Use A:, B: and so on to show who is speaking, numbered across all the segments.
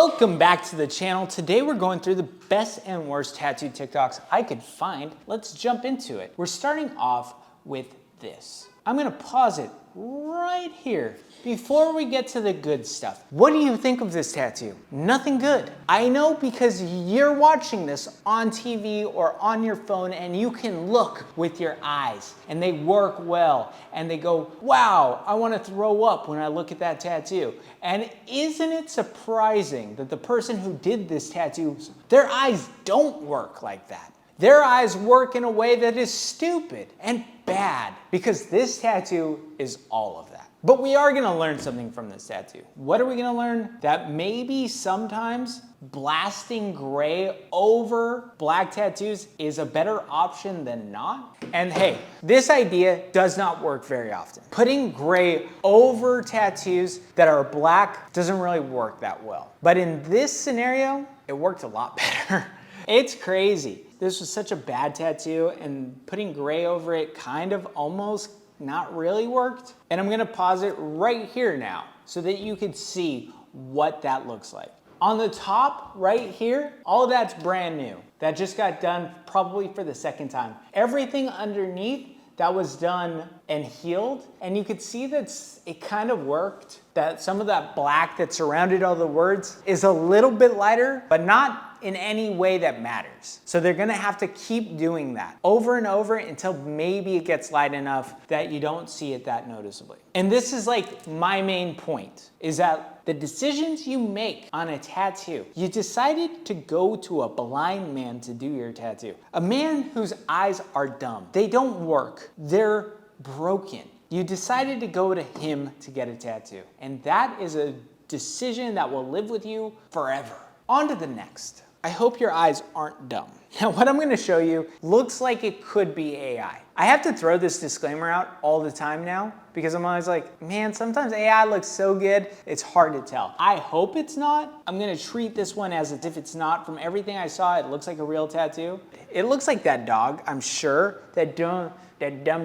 A: Welcome back to the channel. Today we're going through the best and worst tattoo TikToks I could find. Let's jump into it. We're starting off with this. I'm gonna pause it right here before we get to the good stuff. What do you think of this tattoo? Nothing good. I know, because you're watching this on TV or on your phone and you can look with your eyes and they work well and they go, wow, I wanna throw up when I look at that tattoo. And isn't it surprising that the person who did this tattoo, their eyes don't work like that? Their eyes work in a way that is stupid and bad, because this tattoo is all of that. But we are gonna learn something from this tattoo. What are we gonna learn? That maybe sometimes blasting gray over black tattoos is a better option than not. And hey, this idea does not work very often. Putting gray over tattoos that are black doesn't really work that well. But in this scenario, it worked a lot better. It's crazy. This was such a bad tattoo, and putting gray over it kind of almost not really worked. And I'm gonna pause it right here now so that you can see what that looks like. On the top right here, all of that's brand new. That just got done probably for the second time. Everything underneath that was done and healed, and you could see that it kind of worked. That some of that black that surrounded all the words is a little bit lighter, but not in any way that matters. So they're gonna have to keep doing that over and over until maybe it gets light enough that you don't see it that noticeably. And this is like my main point, is that the decisions you make on a tattoo, you decided to go to a blind man to do your tattoo. A man whose eyes are dumb. They don't work. They're broken. You decided to go to him to get a tattoo. And that is a decision that will live with you forever. On to the next. I hope your eyes aren't dumb. Now, what I'm gonna show you looks like it could be AI. I have to throw this disclaimer out all the time now, because I'm always like, man, sometimes AI looks so good, it's hard to tell. I hope it's not. I'm gonna treat this one as if it's not. From everything I saw, it looks like a real tattoo. It looks like that dog, I'm sure. That dumb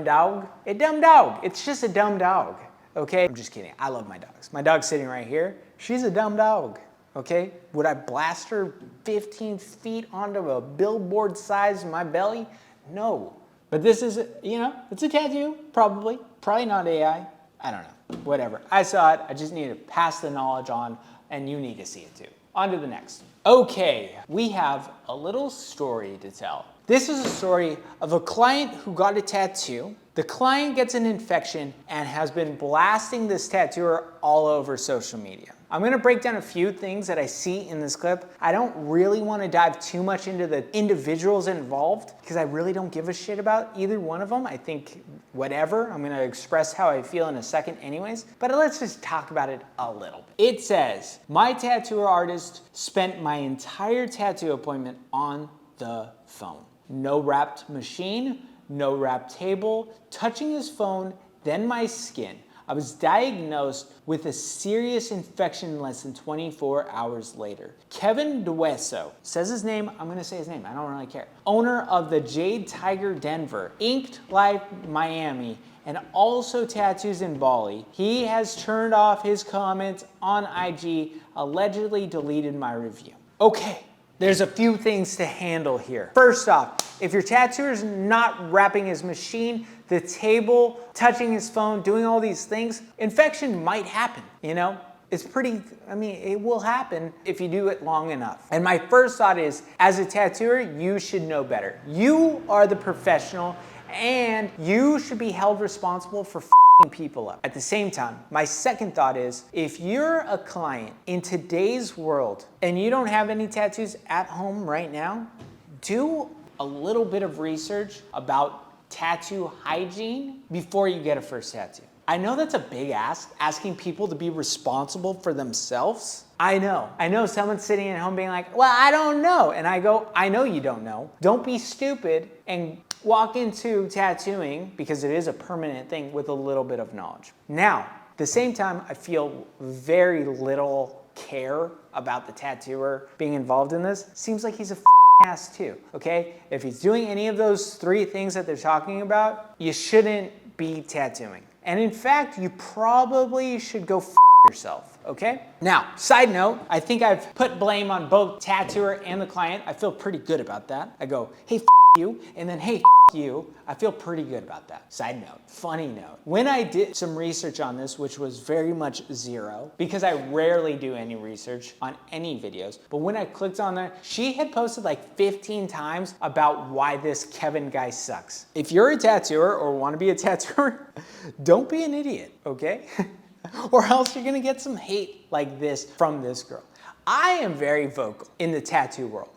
A: dog. A dumb dog. It's just a dumb dog, okay? I'm just kidding. I love my dogs. My dog's sitting right here. She's a dumb dog. Okay, would I blast her 15 feet onto a billboard size in my belly? No. But this is, it's a tattoo, probably. Probably not AI. I don't know, whatever. I saw it, I just need to pass the knowledge on, and you need to see it too. On to the next. Okay, we have a little story to tell. This is a story of a client who got a tattoo. The client gets an infection and has been blasting this tattooer all over social media. I'm gonna break down a few things that I see in this clip. I don't really wanna dive too much into the individuals involved, because I really don't give a shit about either one of them. I think whatever, I'm gonna express how I feel in a second anyways, but let's just talk about it a little bit. It says, my tattoo artist spent my entire tattoo appointment on the phone. No wrapped machine, no wrapped table, touching his phone, then my skin. I was diagnosed with a serious infection less than 24 hours later. Kevin DeWeso says his name, I'm gonna say his name, I don't really care. Owner of the Jade Tiger Denver, Inked Life Miami, and also tattoos in Bali. He has turned off his comments on IG, allegedly deleted my review. Okay. There's a few things to handle here. First off, if your tattooer is not wrapping his machine, the table, touching his phone, doing all these things, infection might happen, It's it will happen if you do it long enough. And my first thought is, as a tattooer, you should know better. You are the professional, and you should be held responsible for people up. At the same time, my second thought is, if you're a client in today's world and you don't have any tattoos at home right now, do a little bit of research about tattoo hygiene before you get a first tattoo. I know that's a big ask, asking people to be responsible for themselves. I know someone's sitting at home being like, well, I don't know. And I go, I know you don't know. Don't be stupid and walk into tattooing, because it is a permanent thing, with a little bit of knowledge. Now, at the same time, I feel very little care about the tattooer being involved in this. Seems like he's a ass too, okay? If he's doing any of those three things that they're talking about, you shouldn't be tattooing. And in fact, you probably should go yourself. okay? Now, side note, I think I've put blame on both tattooer and the client. I feel pretty good about that. I go, hey, you, and then hey, you. I feel pretty good about that. Side note, funny note. When I did some research on this, which was very much zero, because I rarely do any research on any videos, but when I clicked on there, she had posted like 15 times about why this Kevin guy sucks. If you're a tattooer or want to be a tattooer, don't be an idiot, okay? Or else you're gonna get some hate like this from this girl. I am very vocal in the tattoo world.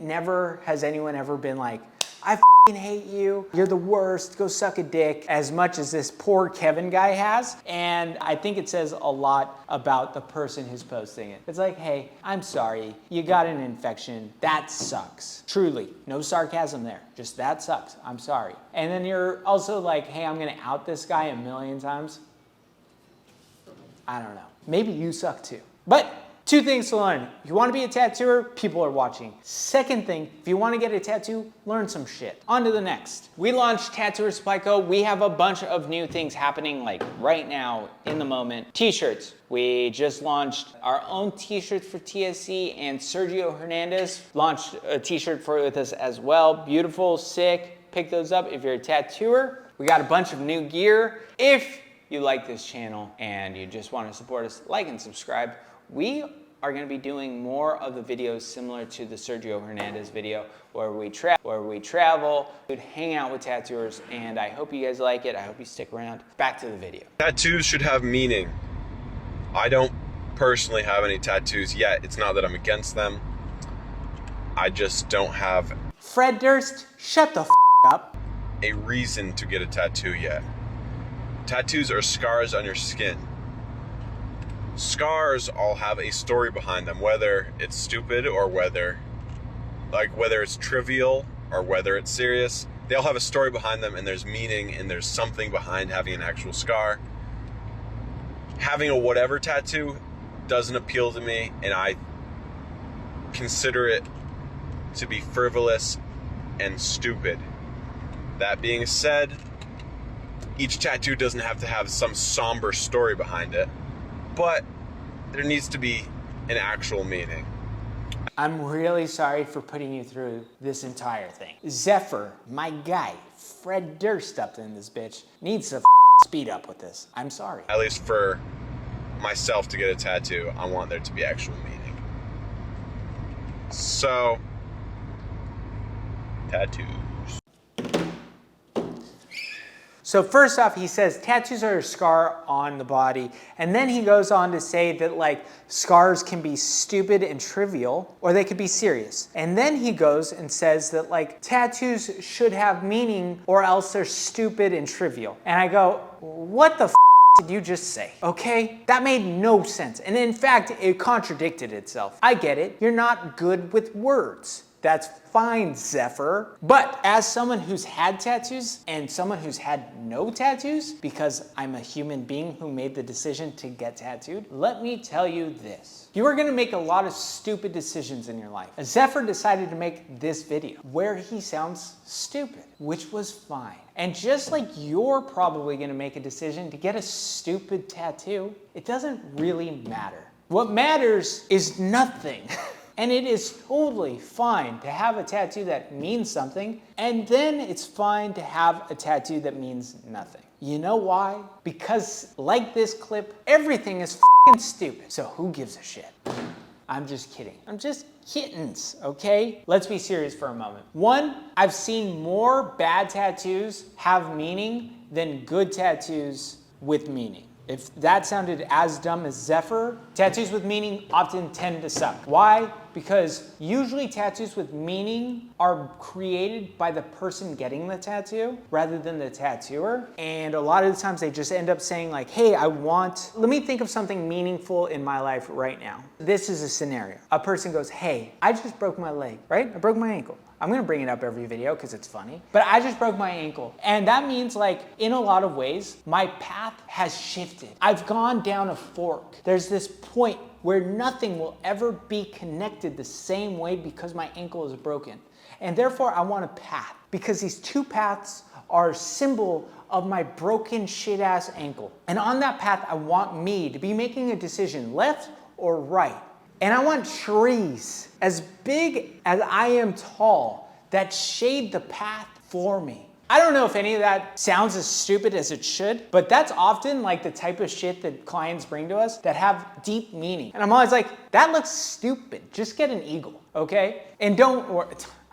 A: Never has anyone ever been like, I f***ing hate you, you're the worst, go suck a dick, as much as this poor Kevin guy has. And I think it says a lot about the person who's posting it. It's like, hey, I'm sorry, you got an infection, that sucks. Truly, no sarcasm there, just that sucks, I'm sorry. And then you're also like, hey, I'm gonna out this guy a million times. I don't know, maybe you suck too. But two things to learn. If you want to be a tattooer, people are watching. Second thing, if you want to get a tattoo, learn some shit. On to the next. We launched Tattooer Supply Co. We have a bunch of new things happening like right now, in the moment. T-shirts. We just launched our own t-shirts for TSC, and Sergio Hernandez launched a t-shirt with us as well. Beautiful, sick. Pick those up if you're a tattooer. We got a bunch of new gear. If you like this channel and you just want to support us, like and subscribe. We are going to be doing more of the videos similar to the Sergio Hernandez video where we travel, hang out with tattooers, and I hope you guys like it. I hope you stick around. Back to the video.
B: Tattoos should have meaning. I don't personally have any tattoos yet. It's not that I'm against them. I just don't have
A: Fred Durst, shut the f up.
B: A reason to get a tattoo yet. Tattoos are scars on your skin. Scars all have a story behind them, whether it's stupid or whether it's trivial or whether it's serious. They all have a story behind them, and there's meaning and there's something behind having an actual scar. Having a whatever tattoo doesn't appeal to me, and I consider it to be frivolous and stupid. That being said, each tattoo doesn't have to have some somber story behind it, but there needs to be an actual meaning.
A: I'm really sorry for putting you through this entire thing. Zephyr, my guy, Fred Durst up in this bitch, needs to speed up with this. I'm sorry.
B: At least for myself to get a tattoo, I want there to be actual meaning. So, tattoos.
A: So first off, he says tattoos are a scar on the body, and then he goes on to say that like scars can be stupid and trivial, or they could be serious. And then he goes and says that like tattoos should have meaning, or else they're stupid and trivial. And I go, what the f did you just say? Okay, that made no sense. And in fact, it contradicted itself. I get it, you're not good with words. That's fine, Zephyr. But as someone who's had tattoos and someone who's had no tattoos, because I'm a human being who made the decision to get tattooed, let me tell you this. You are gonna make a lot of stupid decisions in your life. Zephyr decided to make this video where he sounds stupid, which was fine. And just like you're probably gonna make a decision to get a stupid tattoo, it doesn't really matter. What matters is nothing. And it is totally fine to have a tattoo that means something, and then it's fine to have a tattoo that means nothing. You know why? Because like this clip, everything is f***ing stupid. So who gives a shit? I'm just kidding. I'm just kittens, okay? Let's be serious for a moment. One, I've seen more bad tattoos have meaning than good tattoos with meaning. If that sounded as dumb as Zephyr, tattoos with meaning often tend to suck. Why? Because usually tattoos with meaning are created by the person getting the tattoo rather than the tattooer. And a lot of the times they just end up saying like, hey, let me think of something meaningful in my life right now. This is a scenario. A person goes, hey, I just broke my leg, right? I broke my ankle. I'm gonna bring it up every video because it's funny, but I just broke my ankle. And that means like, in a lot of ways, my path has shifted. I've gone down a fork. There's this point where nothing will ever be connected the same way because my ankle is broken. And therefore I want a path, because these two paths are a symbol of my broken shit-ass ankle. And on that path, I want me to be making a decision, left or right. And I want trees as big as I am tall that shade the path for me. I don't know if any of that sounds as stupid as it should, but that's often like the type of shit that clients bring to us that have deep meaning. And I'm always like, that looks stupid. Just get an eagle, okay? And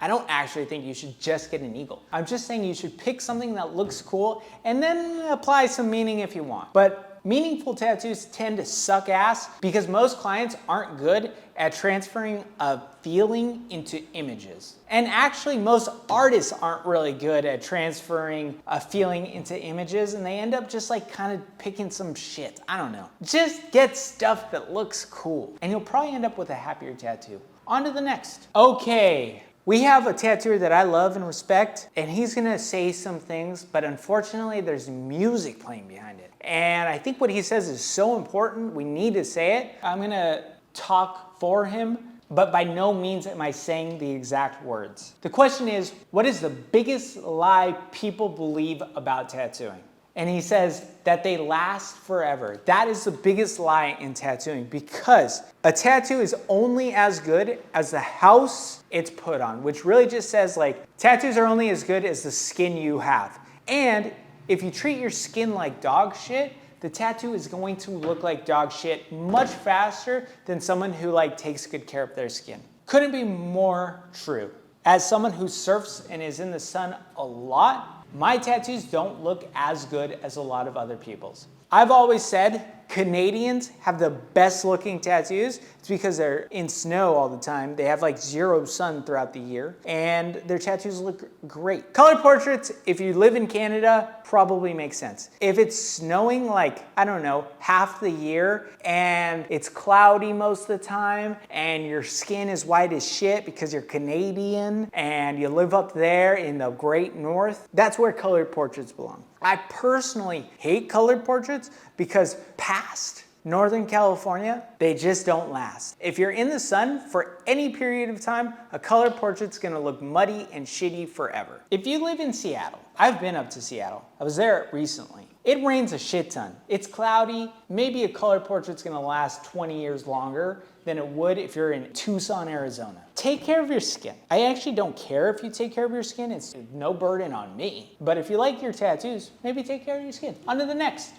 A: I don't actually think you should just get an eagle. I'm just saying you should pick something that looks cool and then apply some meaning if you want. But meaningful tattoos tend to suck ass because most clients aren't good at transferring a feeling into images. And actually, most artists aren't really good at transferring a feeling into images, and they end up just like kind of picking some shit. I don't know. Just get stuff that looks cool, and you'll probably end up with a happier tattoo. On to the next. Okay. We have a tattooer that I love and respect, and he's gonna say some things, but unfortunately there's music playing behind it. And I think what he says is so important, we need to say it. I'm gonna talk for him, but by no means am I saying the exact words. The question is, what is the biggest lie people believe about tattooing? And he says that they last forever. That is the biggest lie in tattooing because a tattoo is only as good as the house it's put on, which really just says like, tattoos are only as good as the skin you have. And if you treat your skin like dog shit, the tattoo is going to look like dog shit much faster than someone who like takes good care of their skin. Couldn't be more true. As someone who surfs and is in the sun a lot, my tattoos don't look as good as a lot of other people's. I've always said Canadians have the best looking tattoos. It's because they're in snow all the time. They have like 0 sun throughout the year and their tattoos look great. Color portraits, if you live in Canada, probably makes sense. If it's snowing like, I don't know, half the year and it's cloudy most of the time and your skin is white as shit because you're Canadian and you live up there in the great north, that's where colored portraits belong. I personally hate colored portraits because past Northern California, they just don't last. If you're in the sun for any period of time, a colored portrait's gonna look muddy and shitty forever. If you live in Seattle, I've been up to Seattle. I was there recently. It rains a shit ton. It's cloudy. Maybe a colored portrait's gonna last 20 years longer than it would if you're in Tucson, Arizona. Take care of your skin. I actually don't care if you take care of your skin. It's no burden on me. But if you like your tattoos, maybe take care of your skin. On to the next.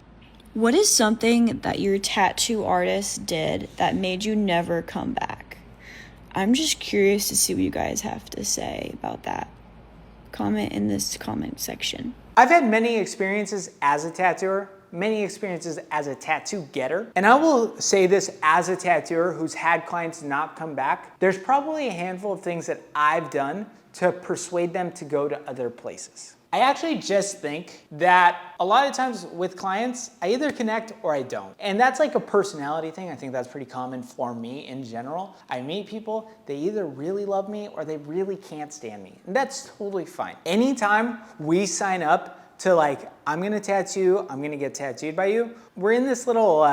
C: What is something that your tattoo artist did that made you never come back? I'm just curious to see what you guys have to say about that. Comment in this comment section.
A: I've had many experiences as a tattooer, many experiences as a tattoo getter. And I will say this as a tattooer who's had clients not come back. There's probably a handful of things that I've done to persuade them to go to other places. I actually just think that a lot of times with clients, I either connect or I don't. And that's like a personality thing. I think that's pretty common for me in general. I meet people, they either really love me or they really can't stand me. And that's totally fine. Anytime we sign up to like, I'm gonna tattoo, I'm gonna get tattooed by you, we're in this little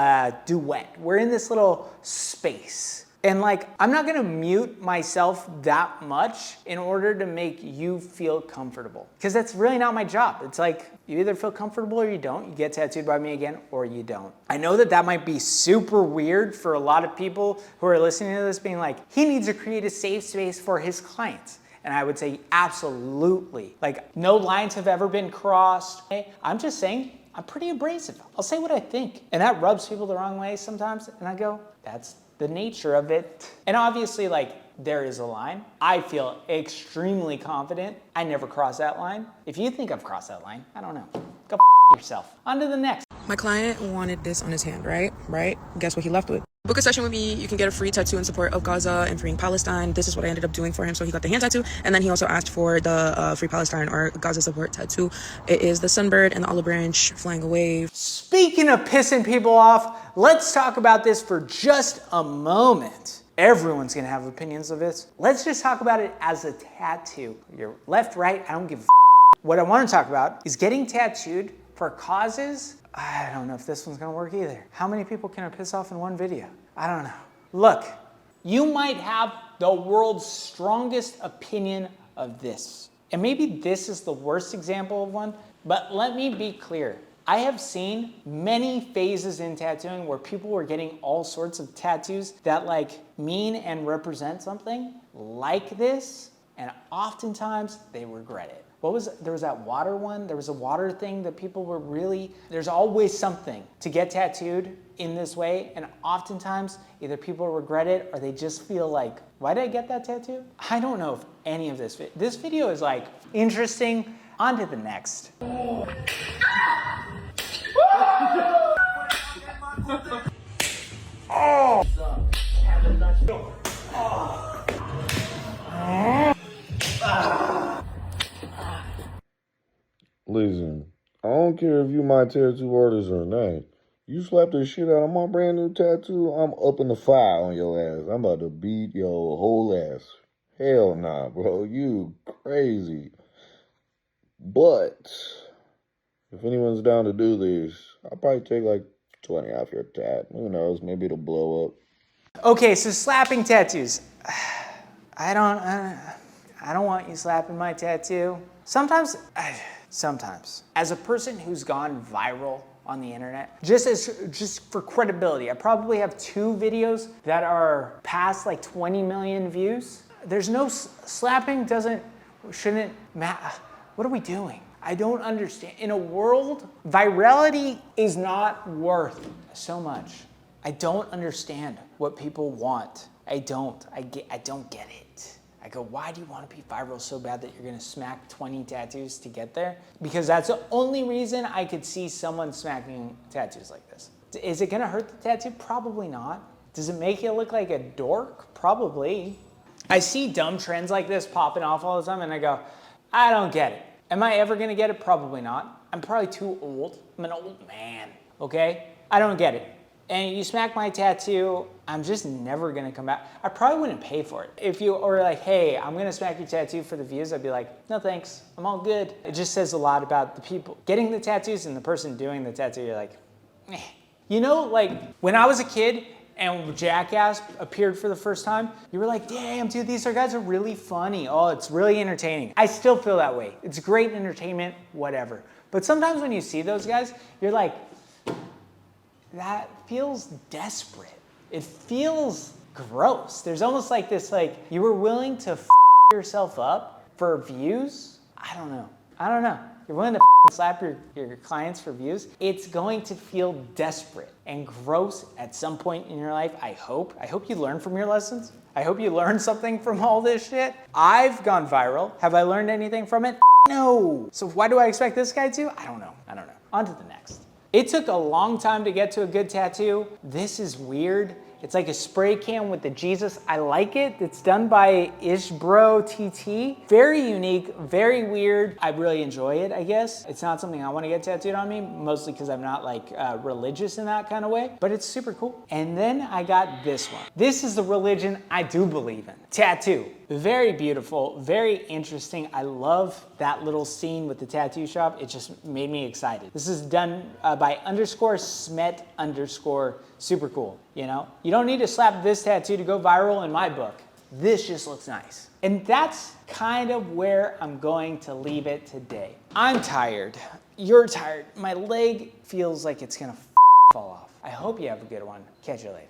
A: duet. We're in this little space. And like, I'm not gonna mute myself that much in order to make you feel comfortable. Because that's really not my job. It's like, you either feel comfortable or you don't. You get tattooed by me again or you don't. I know that that might be super weird for a lot of people who are listening to this being like, he needs to create a safe space for his clients. And I would say absolutely. Like, no lines have ever been crossed. I'm just saying, I'm pretty abrasive. I'll say what I think. And that rubs people the wrong way sometimes. And I go, that's the nature of it. And obviously, like, there is a line. I feel extremely confident I never cross that line. If you think I've crossed that line, I don't know. Go yourself. On to the next.
D: My client wanted this on his hand, right? Guess what he left with? Book a session with me. You can get a free tattoo in support of Gaza and freeing Palestine. This is what I ended up doing for him. So he got the hand tattoo, and then he also asked for the Free Palestine or Gaza support tattoo. It is the sunbird and the olive branch flying away.
A: Speaking of pissing people off, let's talk about this for just a moment. Everyone's gonna have opinions of this. Let's just talk about it as a tattoo. You're left, right, I don't give a What I wanna talk about is getting tattooed for causes. I don't know if this one's gonna work either. How many people can I piss off in one video? I don't know. Look, you might have the world's strongest opinion of this, And maybe this is the worst example of one, but let me be clear. I have seen many phases in tattooing where people were getting all sorts of tattoos that like mean and represent something like this, and oftentimes they regret it. There was that water one, there was a water thing that people were really, there's always something to get tattooed in this way, and oftentimes either people regret it or they just feel like, why did I get that tattoo? I don't know if any of this video is like interesting. On to the next.
E: Listen, I don't care if you my tattoo artist or not. You slap the shit out of my brand new tattoo, I'm up in the fire on your ass. I'm about to beat your whole ass. Hell nah, bro. You crazy. But if anyone's down to do this, I'll probably take like 20 off your tat. Who knows? Maybe it'll blow up.
A: Okay, so slapping tattoos. I don't want you slapping my tattoo. Sometimes, as a person who's gone viral on the internet, just for credibility, I probably have 2 videos that are past like 20 million views. There's no slapping shouldn't matter. What are we doing? I don't understand. In a world, virality is not worth so much. I don't understand what people want. I don't get it. I go, why do you want to be viral so bad that you're gonna smack 20 tattoos to get there? Because that's the only reason I could see someone smacking tattoos like this. Is it gonna hurt the tattoo? Probably not. Does it make you look like a dork? Probably. I see dumb trends like this popping off all the time and I go, I don't get it. Am I ever gonna get it? Probably not. I'm probably too old. I'm an old man, okay? I don't get it. And you smack my tattoo, I'm just never gonna come back. I probably wouldn't pay for it. If you were like, hey, I'm gonna smack your tattoo for the views, I'd be like, no thanks, I'm all good. It just says a lot about the people getting the tattoos and the person doing the tattoo. You're like, eh. You know, like when I was a kid and Jackass appeared for the first time, you were like, damn, dude, these guys are really funny. Oh, it's really entertaining. I still feel that way. It's great entertainment, whatever. But sometimes when you see those guys, you're like, that feels desperate. It feels gross. There's almost like this, like, you were willing to yourself up for views? I don't know. You're willing to slap your clients for views? It's going to feel desperate and gross at some point in your life, I hope. I hope you learn from your lessons. I hope you learn something from all this shit. I've gone viral. Have I learned anything from it? No. So why do I expect this guy to? I don't know. On to the next. It took a long time to get to a good tattoo. This is weird. It's like a spray can with the Jesus. I like it. It's done by Ishbro TT. Very unique, very weird. I really enjoy it, I guess. It's not something I want to get tattooed on me, mostly because I'm not like religious in that kind of way, but it's super cool. And then I got this one. This is the religion I do believe in. Tattoo. Very beautiful, very interesting. I love that little scene with the tattoo shop. It just made me excited. This is done by _Smet_ super cool, you know? You don't need to slap this tattoo to go viral in my book. This just looks nice. And that's kind of where I'm going to leave it today. I'm tired. You're tired. My leg feels like it's gonna fall off. I hope you have a good one. Catch you later.